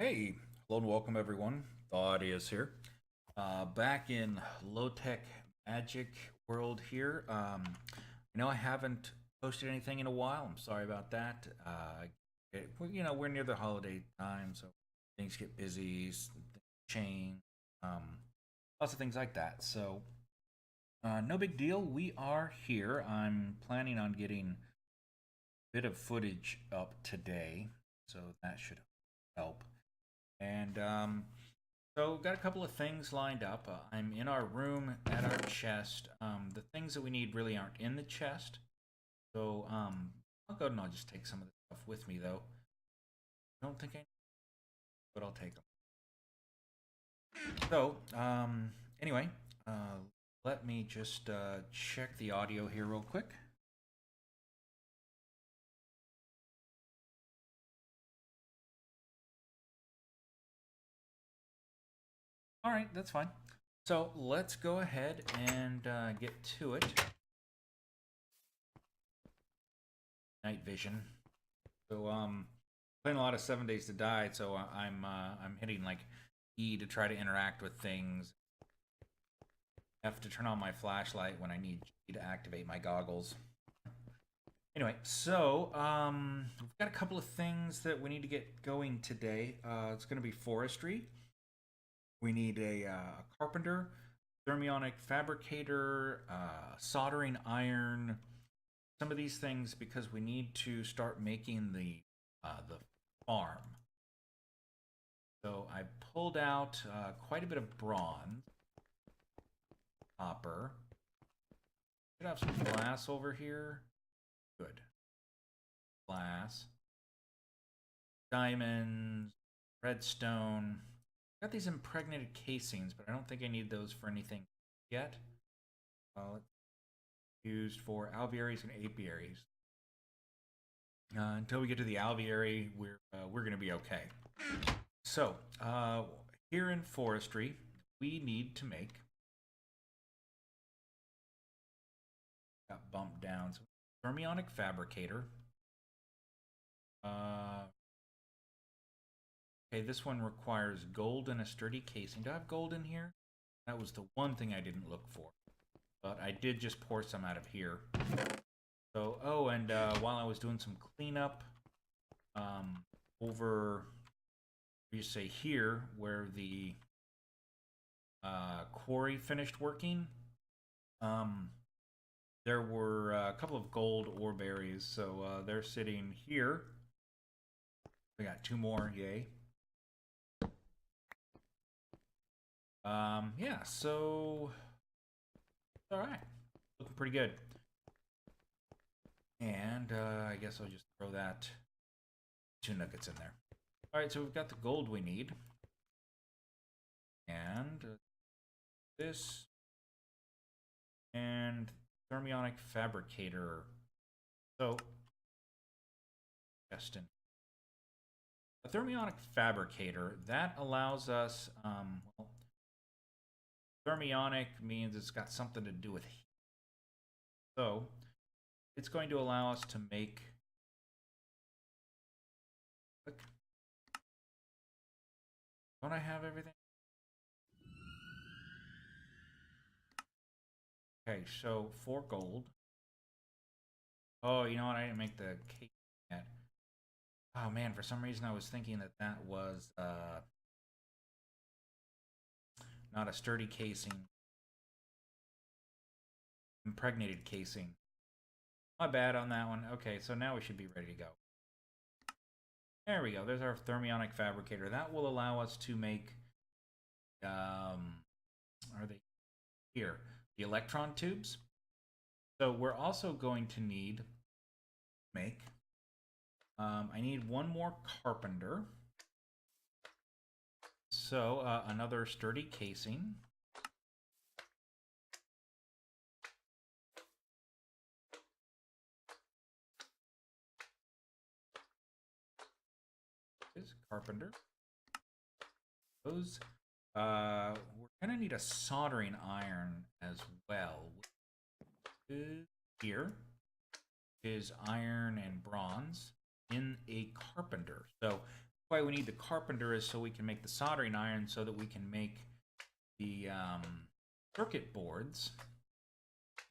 Hey, hello and welcome everyone. Thought here. Back in low tech magic world here. I know I haven't posted anything in a while. I'm sorry about that. We're near the holiday time, so things get busy, things change, lots of things like that. So, no big deal. We are here. I'm planning on getting a bit of footage up today, so that should help. And So, got a couple of things lined up. I'm in our room at our chest. The things that we need really aren't in the chest. So, I'll go and I'll just take some of the stuff with me, though. I don't think I need, but I'll take them. So, anyway, let me just check the audio here real quick. All right, that's fine. So, let's go ahead and get to it. Night vision. So, playing a lot of 7 Days to Die, so I'm hitting like E to try to interact with things. I have to turn on my flashlight when I need G to activate my goggles. Anyway, so we've got a couple of things that we need to get going today. It's going to be forestry. We need a carpenter, thermionic fabricator, soldering iron. Some of these things because we need to start making the farm. So I pulled out quite a bit of bronze, copper. Should have some glass over here. Good. Glass, diamonds, redstone. Got these impregnated casings, but I don't think I need those for anything yet. It's used for alvearies and apiaries. Until we get to the alveary, we're going to be okay. So here in forestry, we need to make got bumped down. So thermionic fabricator. Okay, this one requires gold and a sturdy casing. Do I have gold in here? That was the one thing I didn't look for. But I did just pour some out of here. So, oh, and while I was doing some cleanup over, you say here, where the quarry finished working, there were a couple of gold ore berries. So they're sitting here. We got two more, yay. Yeah, so all right, looking pretty good. And I guess I'll just throw that two nuggets in there. All right, so we've got the gold we need, and this and thermionic fabricator. So, Justin, a thermionic fabricator that allows us. Well, thermionic means it's got something to do with heat. So it's going to allow us to make. Don't I have everything? Okay, so 4 gold. Oh, you know what? I didn't make the cake yet. Oh man, for some reason I was thinking that that was not a sturdy casing, impregnated casing. My bad on that one. Okay, so now we should be ready to go. There we go. There's our thermionic fabricator. That will allow us to make, are they here? The electron tubes. So we're also going to need make. I need one more carpenter. So another sturdy casing. Is carpenter. Those. We're gonna need a soldering iron as well. Here is iron and bronze in a carpenter. So why we need the carpenter is so we can make the soldering iron so that we can make the circuit boards.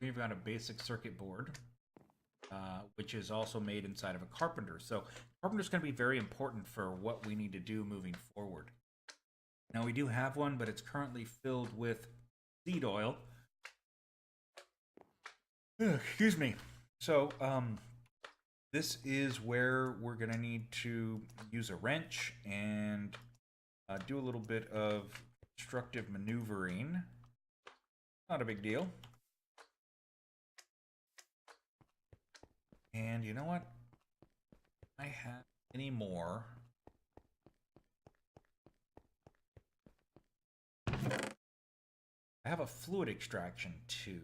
We've got a basic circuit board, which is also made inside of a carpenter. So carpenter's going to be very important for what we need to do moving forward. Now we do have one, but it's currently filled with seed oil. Excuse me. So this is where we're going to need to use a wrench and do a little bit of constructive maneuvering. Not a big deal. And you know what? I have any more. I have a fluid extraction too.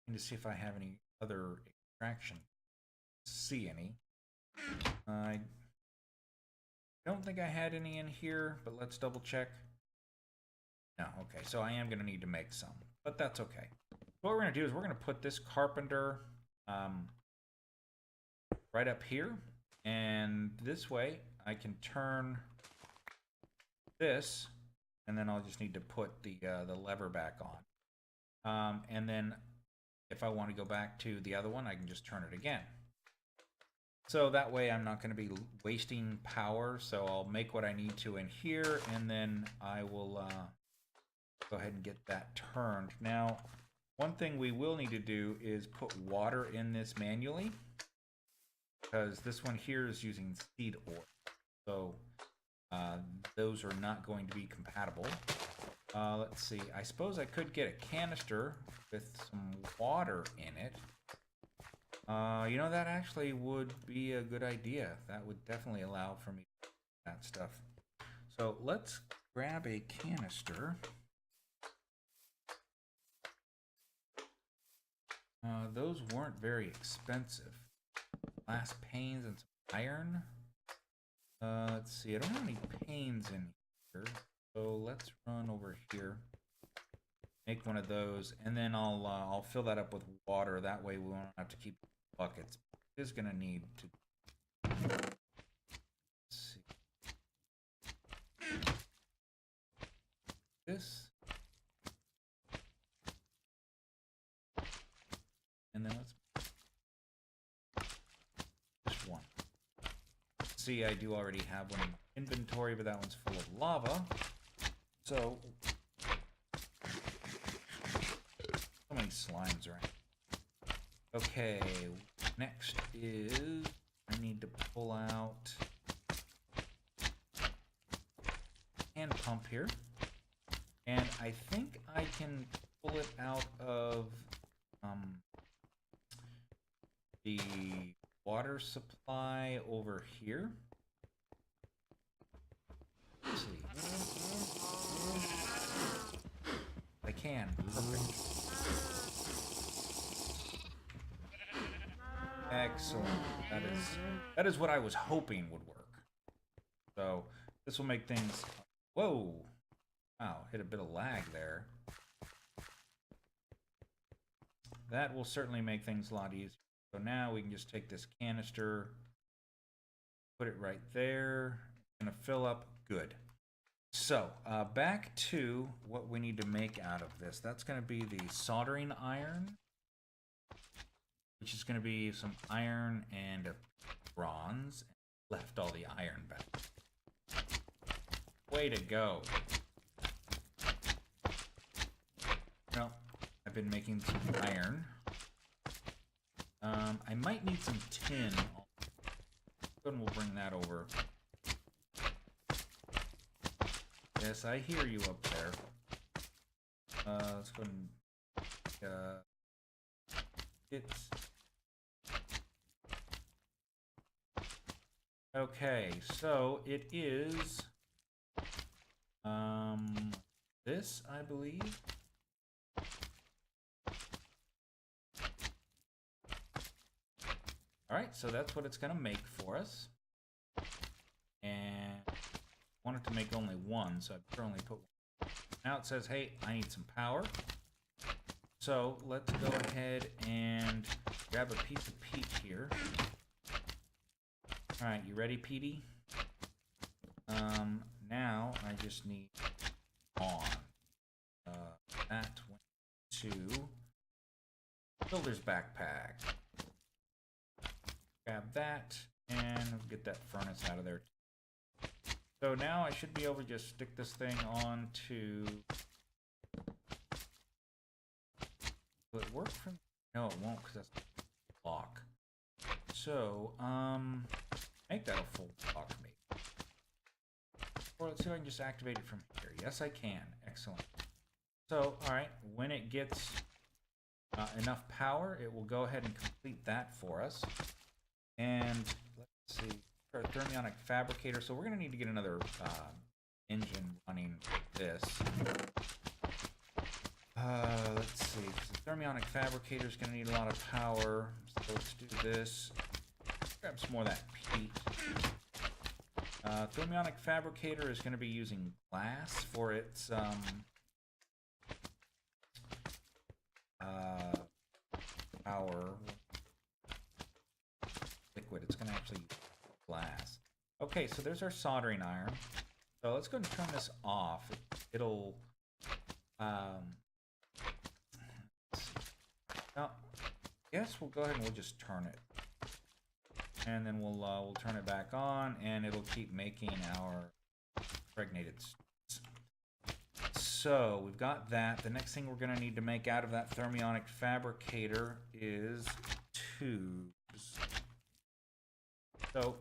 I need to see if I have any other extraction. See any. I don't think I had any in here, but let's double check. No, okay, so I am going to need to make some, but that's okay. What we're going to do is we're going to put this carpenter right up here, and this way I can turn this, and then I'll just need to put the lever back on. And then if I want to go back to the other one, I can just turn it again. So that way I'm not going to be wasting power, so I'll make what I need to in here, and then I will go ahead and get that turned. Now, one thing we will need to do is put water in this manually, because this one here is using seed oil. So those are not going to be compatible. Let's see, I suppose I could get a canister with some water in it. You know, that actually would be a good idea. That would definitely allow for me to do that stuff. So let's grab a canister. Those weren't very expensive. Glass panes and some iron. Let's see, I don't have any panes in here. So let's run over here. Make one of those, and then I'll fill that up with water. That way we won't have to keep buckets. It is going to need to. Let's see. This. And then let's. Just one. See, I do already have one in my inventory, but that one's full of lava. So many slimes around. Okay, next is I need to pull out hand pump here, and I think I can pull it out of the water supply over here. Let's see. I can. Perfect. Excellent. That is what I was hoping would work. So this will make things. Whoa! Wow, hit a bit of lag there. That will certainly make things a lot easier. So now we can just take this canister, put it right there. It's gonna fill up. Good. So back to what we need to make out of this. That's going to be the soldering iron, which is going to be some iron and a bronze. Left all the iron back. Way to go. Well, I've been making some iron. I might need some tin. And we'll bring that over. Yes, I hear you up there. Let's go and it's okay. So it is this, I believe. All right, so that's what it's gonna make for us, and wanted to make only one, so I'd only put one. Now it says, hey, I need some power. So let's go ahead and grab a piece of peat here. All right, you ready, Petey? Now I just need on. That went to Builder's Backpack. Grab that, and get that furnace out of there. So now I should be able to just stick this thing on to... Will it work from... No, it won't, because that's a block. So, make that a full block for me. Or let's see if I can just activate it from here. Yes, I can. Excellent. So, alright, when it gets enough power, it will go ahead and complete that for us. And, let's see, our thermionic fabricator. So we're going to need to get another engine running with this. Let's see, the thermionic fabricator is going to need a lot of power. So let's do this. Grab some more of that peat. Thermionic fabricator is going to be using glass for its power. Liquid. It's going to actually use glass. Okay, so there's our soldering iron. So let's go and turn this off. It'll now, yes, we'll go ahead and we'll just turn it, and then we'll turn it back on, and it'll keep making our impregnated stews. So we've got that. The next thing we're going to need to make out of that thermionic fabricator is tubes. So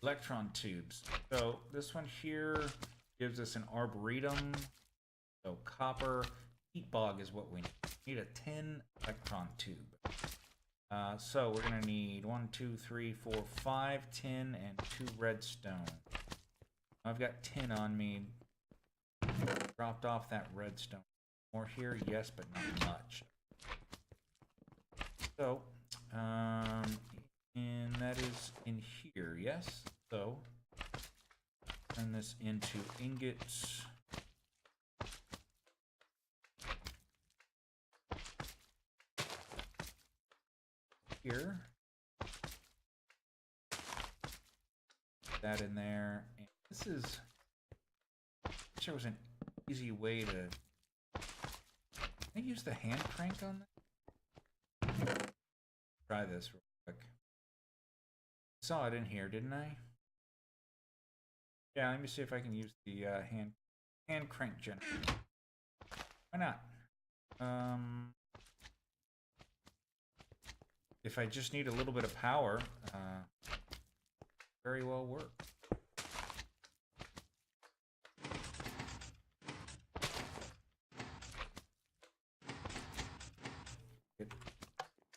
electron tubes. So this one here gives us an arboretum. So copper. Heat bog is what we need. We need a 10 electron tube. So we're going to need 1, 2, 3, 4, 5 tin and 2 redstone. I've got tin on me. Dropped off that redstone. More here, yes, but not much. So, and that is in here, yes? So, turn this into ingots. Here. Put that in there. And this is... I wish there was an easy way to... Can I use the hand crank on that? Try this real quick. Saw it in here, didn't I? Yeah, let me see if I can use the hand crank generator. Why not? If I just need a little bit of power, very well work.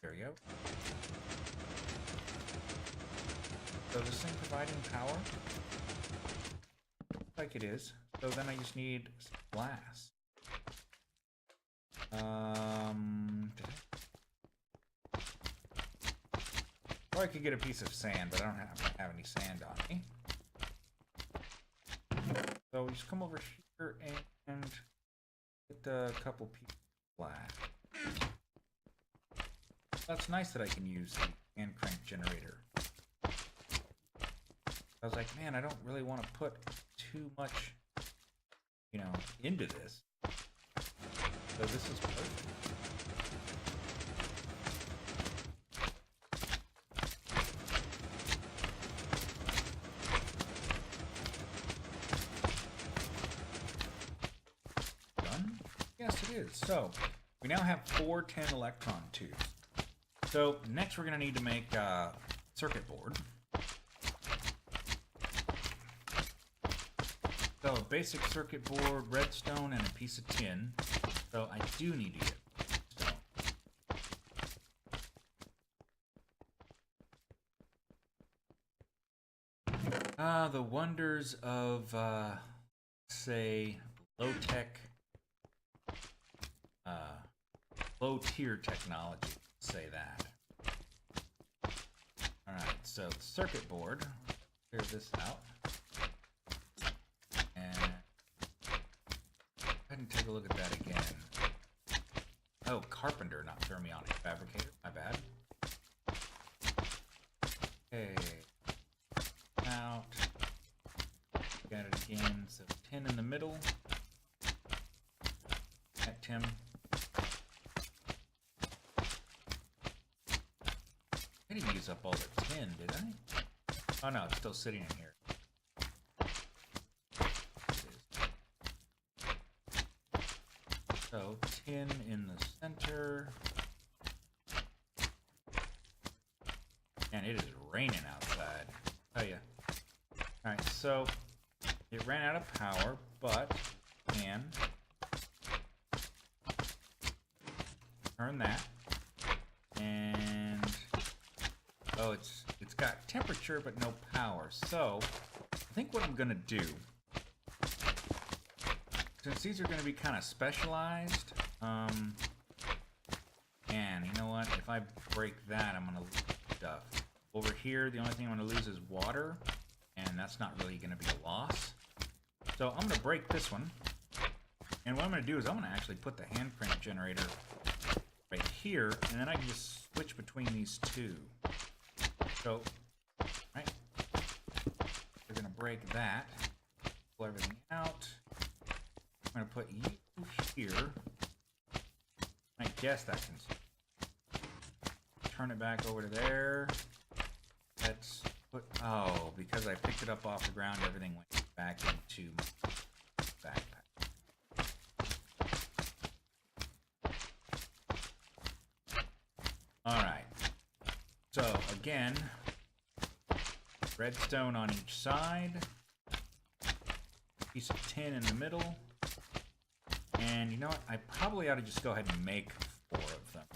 There we go. So this thing providing power? Looks like it is. So then I just need some glass. Or I could get a piece of sand, but I don't have any sand on me. So we just come over here and get a couple pieces of glass. That's nice that I can use the hand crank generator. I was like, man, I don't really want to put too much, you know, into this. So this is perfect. Done? Yes, it is. So we now have 4 10 electron tubes. So next we're going to need to make a circuit board. So a basic circuit board, redstone, and a piece of tin. So I do need to get redstone. The wonders of, say, low-tech, low-tier technology, say that. Alright, so the circuit board, clear this out. And take a look at that again. Oh, carpenter, not thermionic fabricator. My bad. Okay. Out. I didn't use up all the tin, did I? Oh no, it's still sitting in here. So, tin in the center. And it is raining outside. I tell ya. Alright, so it ran out of power, but can turn that. And oh, it's got temperature but no power. So I think what I'm gonna do, since these are gonna be kind of specialized, and you know what? If I break that, I'm gonna lose stuff. Over here, the only thing I'm gonna lose is water, and that's not really gonna be a loss. So I'm gonna break this one, and what I'm gonna do is I'm gonna actually put the handprint generator right here, and then I can just switch between these two. So, right, we're gonna break that, pull everything out. I'm gonna put you here. I guess that can turn it back over to there. Let's put, oh, because I picked it up off the ground, everything went back into my backpack. Alright. So, again, redstone on each side, piece of tin in the middle, and you know what? I probably ought to just go ahead and make 4 of them,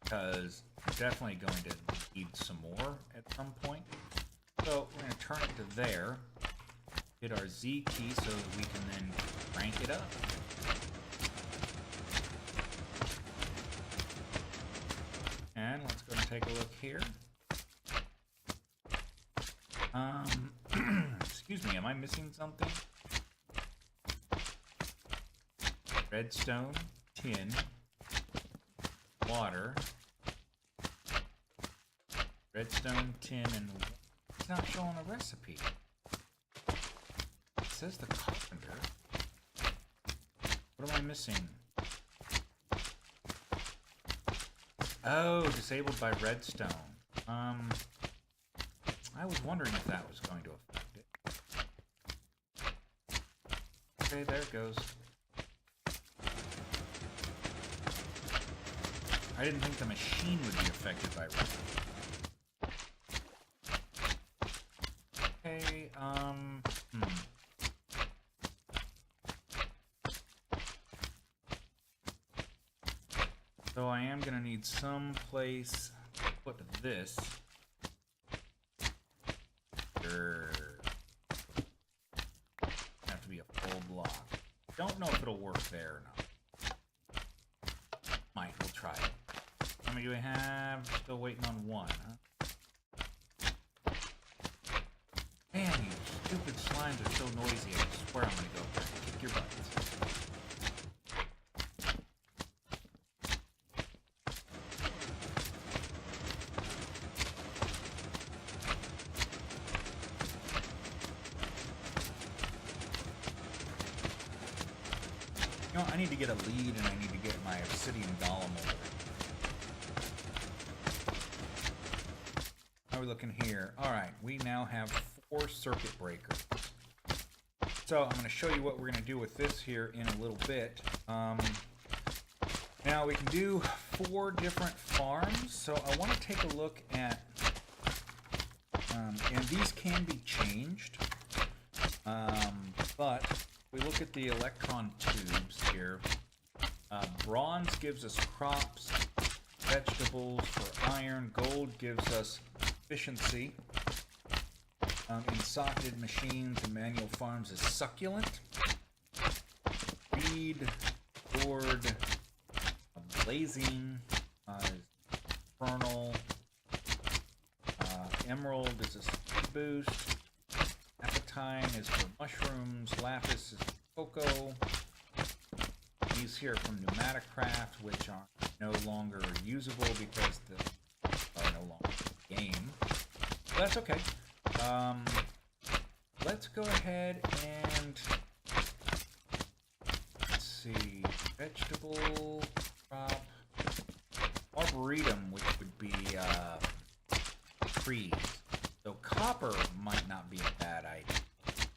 because I'm definitely going to need some more at some point. So we're going to turn it to there, hit our Z key so that we can then crank it up. And let's go and take a look here. Excuse me, am I missing something? Redstone, tin, water, redstone, tin, and it's not showing a recipe. It says the carpenter. What am I missing? Oh, disabled by redstone. I was wondering if that was going to affect it. Okay, there it goes. I didn't think the machine would be affected by redstone. Okay, So I am gonna need some place to put this. Have to be a full block. Don't know if it'll work there or not. Might, we'll try it. How many do we have? Still waiting on 1, huh? Man, you stupid slimes are so noisy. I swear I'm gonna go there and kick your butts. You know, I need to get a lead and I need to get my obsidian golem over. How are we looking here? Alright, we now have 4 circuit breakers. So I'm going to show you what we're going to do with this here in a little bit. Now we can do 4 different farms. So I want to take a look at, and these can be changed, but we look at the electron tubes here. Bronze gives us crops, vegetables for iron, gold gives us efficiency. In socketed machines and manual farms is succulent. Reed, gourd, blazing, infernal, emerald is a speed boost. Apatine is for mushrooms. Lapis is for cocoa. These here are from Pneumaticraft, which are no longer usable because they are no longer in the game. But that's okay. Let's go ahead and let's see, vegetable crop, arboretum, which would be trees. So copper might not be a bad idea.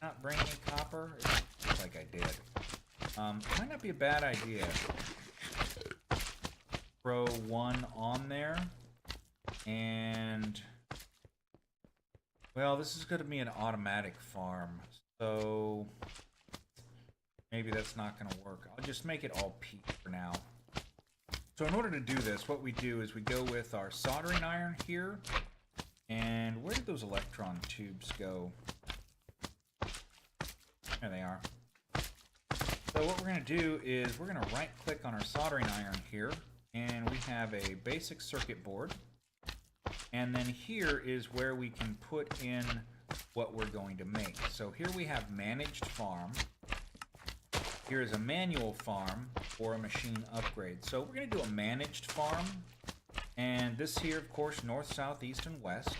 Not bring any copper? It looks like I did. Might not be a bad idea. Throw one on there. And... well, this is going to be an automatic farm. So... maybe that's not going to work. I'll just make it all peat for now. So in order to do this, what we do is we go with our soldering iron here. And where did those electron tubes go? There they are. So what we're going to do is we're going to right click on our soldering iron here. And we have a basic circuit board. And then here is where we can put in what we're going to make. So here we have managed farm. Here is a manual farm or a machine upgrade. So we're going to do a managed farm. And this here, of course, north, south, east, and west.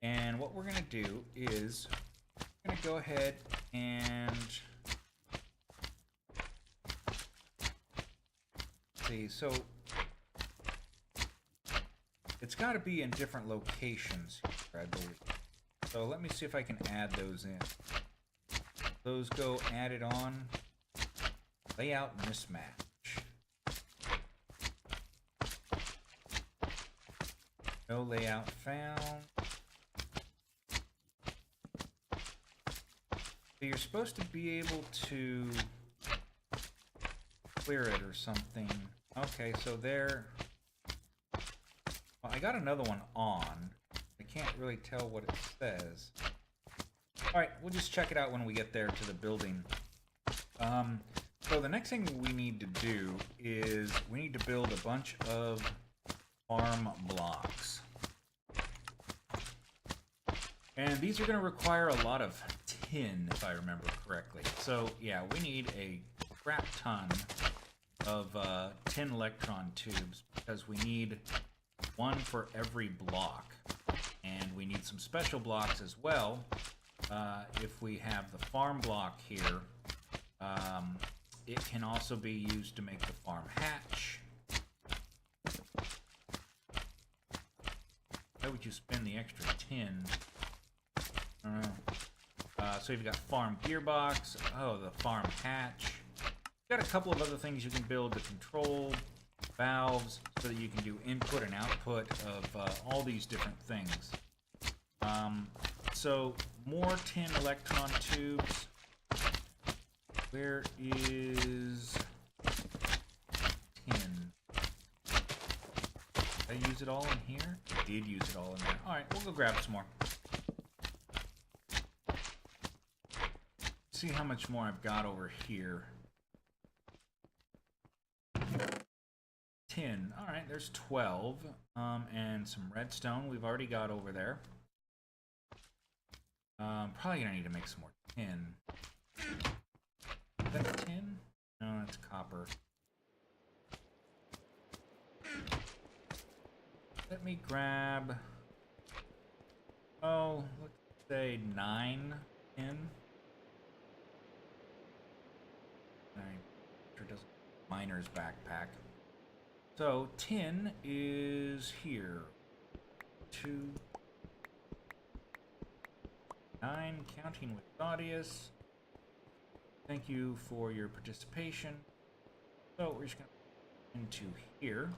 And what we're going to do is we're going to go ahead and... see, so it's got to be in different locations here, I believe. So let me see if I can add those in. Those go added on. Layout mismatch. No layout found. So you're supposed to be able to clear it or something. Okay, so there. Well, I got another one on. I can't really tell what it says. Alright, we'll just check it out when we get there to the building. So the next thing we need to do is we need to build a bunch of farm blocks. And these are going to require a lot of tin, if I remember correctly. So yeah, we need a crap ton of tin electron tubes because we need one for every block. And we need some special blocks as well. If we have the farm block here, it can also be used to make the farm hatch. Why would you spend the extra tin? I don't know. So you've got farm gearbox. Oh, the farm hatch. You've got a couple of other things you can build to control valves so that you can do input and output of all these different things. So more tin electron tubes. Where is tin? Did I use it all in here? I did use it all in there. Alright, we'll go grab some more. See how much more I've got over here. Tin. Alright, there's 12. And some redstone we've already got over there. Probably gonna need to make some more tin. Is that tin? No, that's copper. Let me grab... oh, let's say 9 tin. Sure doesn't miner's backpack. So, tin is here. 2... 9, counting with Claudius. Thank you for your participation. So we're just going to into here.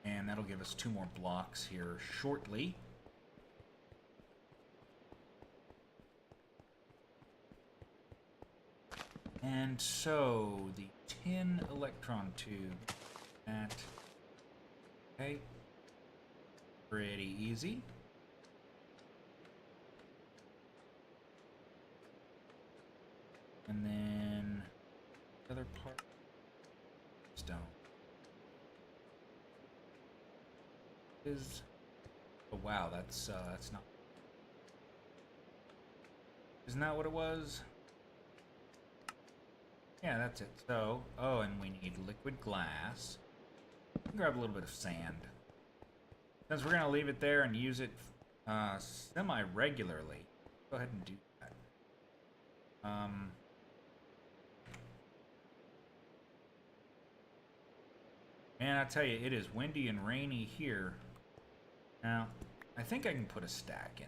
And that'll give us 2 more blocks here shortly. And so the tin electron tube. That, okay. Pretty easy. And then the other part, stone, is, oh wow, that's not, isn't that what it was? Yeah, that's it. So, oh, and we need liquid glass. Grab a little bit of sand. Since we're gonna leave it there and use it semi-regularly, go ahead and do that. Man, I tell you, it is windy and rainy here. Now, I think I can put a stack in.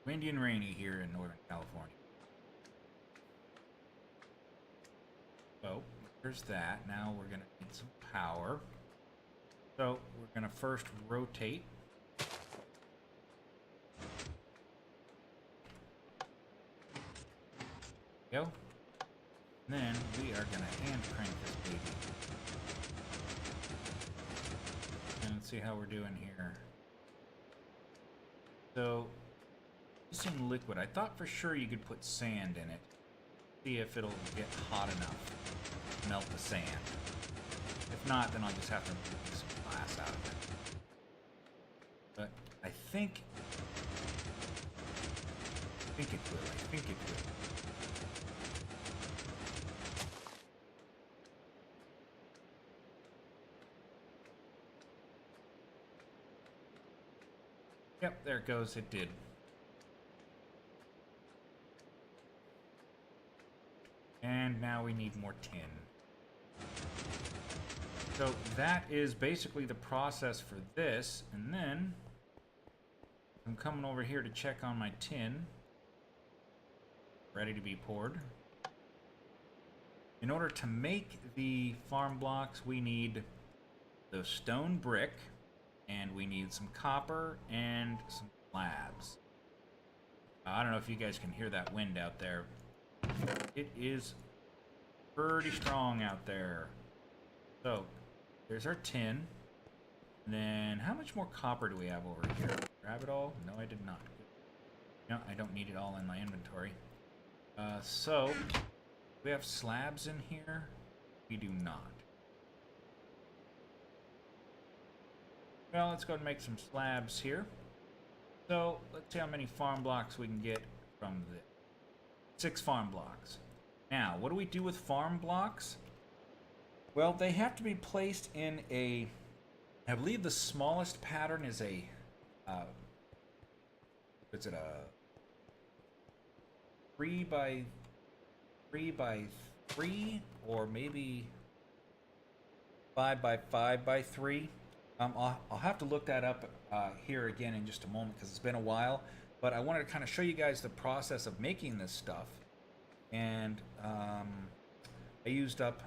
Windy and rainy here in Northern California. So, there's that. Now we're going to need some power. So, we're going to first rotate. Go. And then we are going to hand crank this baby. And let's see how we're doing here. So, using liquid, I thought for sure you could put sand in it. See if it'll get hot enough to melt the sand. If not, then I'll just have to make some glass out of it. But I think it will. I think it will. Yep, there it goes. It did. And now we need more tin. So that is basically the process for this. And then I'm coming over here to check on my tin. Ready to be poured. In order to make the farm blocks, we need the stone brick, and we need some copper and some slabs. I don't know if you guys can hear that wind out there. It is pretty strong out there. So, there's our tin. And then, how much more copper do we have over here? Grab it all? No, I did not. No, I don't need it all in my inventory. So, we have slabs in here? We do not. Well, let's go and make some slabs here. So, let's see how many farm blocks we can get from this. 6 farm blocks. Now, what do we do with farm blocks? Well, they have to be placed in a... I believe the smallest pattern is a... is it a 3 by 3 or maybe 5 by 5 by 3? I'll have to look that up here again in just a moment because it's been a while. But I wanted to kind of show you guys the process of making this stuff. And I used up...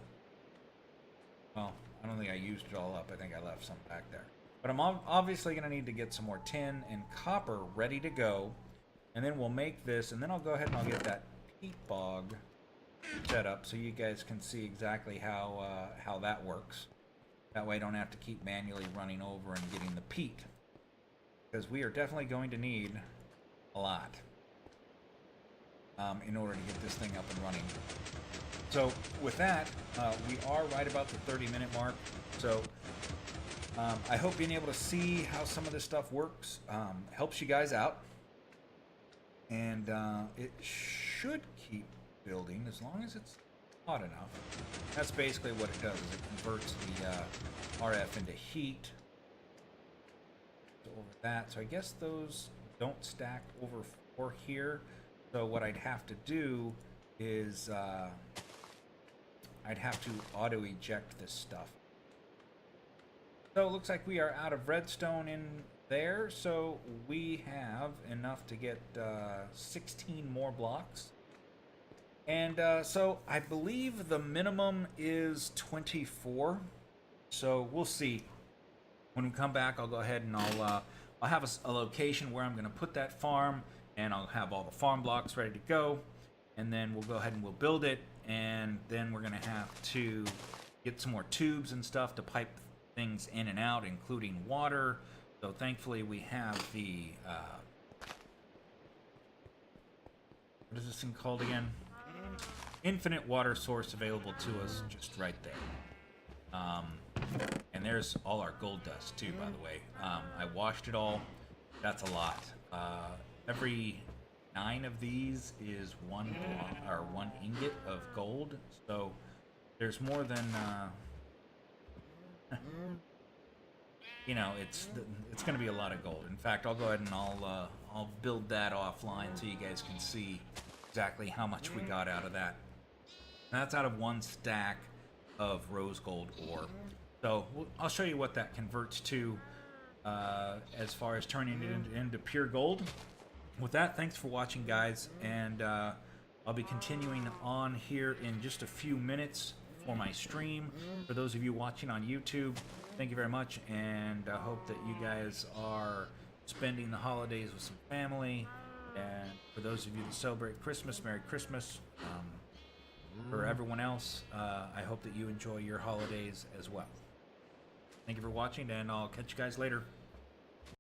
Well, I don't think I used it all up. I think I left some back there. But I'm obviously going to need to get some more tin and copper ready to go. And then we'll make this. And then I'll go ahead and I'll get that peat bog set up so you guys can see exactly how that works. That way I don't have to keep manually running over and getting the peat. Because we are definitely going to need a lot in order to get this thing up and running. So with that, we are right about the 30-minute mark. So I hope being able to see how some of this stuff works helps you guys out. And it should keep building as long as it's hot enough. That's basically what it does, is it converts the RF into heat. So over that. So I guess those don't stack over 4 here. So what I'd have to do is I'd have to auto eject this stuff. So it looks like we are out of redstone in there. So we have enough to get 16 more blocks. And so I believe the minimum is 24. So we'll see. When we come back, I'll go ahead and I'll have a location where I'm going to put that farm, and I'll have all the farm blocks ready to go. And then we'll go ahead and we'll build it, and then we're going to have to get some more tubes and stuff to pipe things in and out, including water. So thankfully we have the what is this thing called again? Infinite water source available to us just right there. And there's all our gold dust too, by the way. I washed it all. That's a lot. Every 9 of these is 1 ingot of gold. So there's more than you know, it's going to be a lot of gold. In fact, I'll go ahead and I'll build that offline so you guys can see exactly how much we got out of that. And that's out of 1 stack of rose gold ore. So I'll show you what that converts to as far as turning it into pure gold. With that, thanks for watching, guys, and I'll be continuing on here in just a few minutes for my stream. For those of you watching on YouTube, thank you very much, and I hope that you guys are spending the holidays with some family. And for those of you that celebrate Christmas, Merry Christmas. For everyone else, I hope that you enjoy your holidays as well. Thank you for watching, and I'll catch you guys later.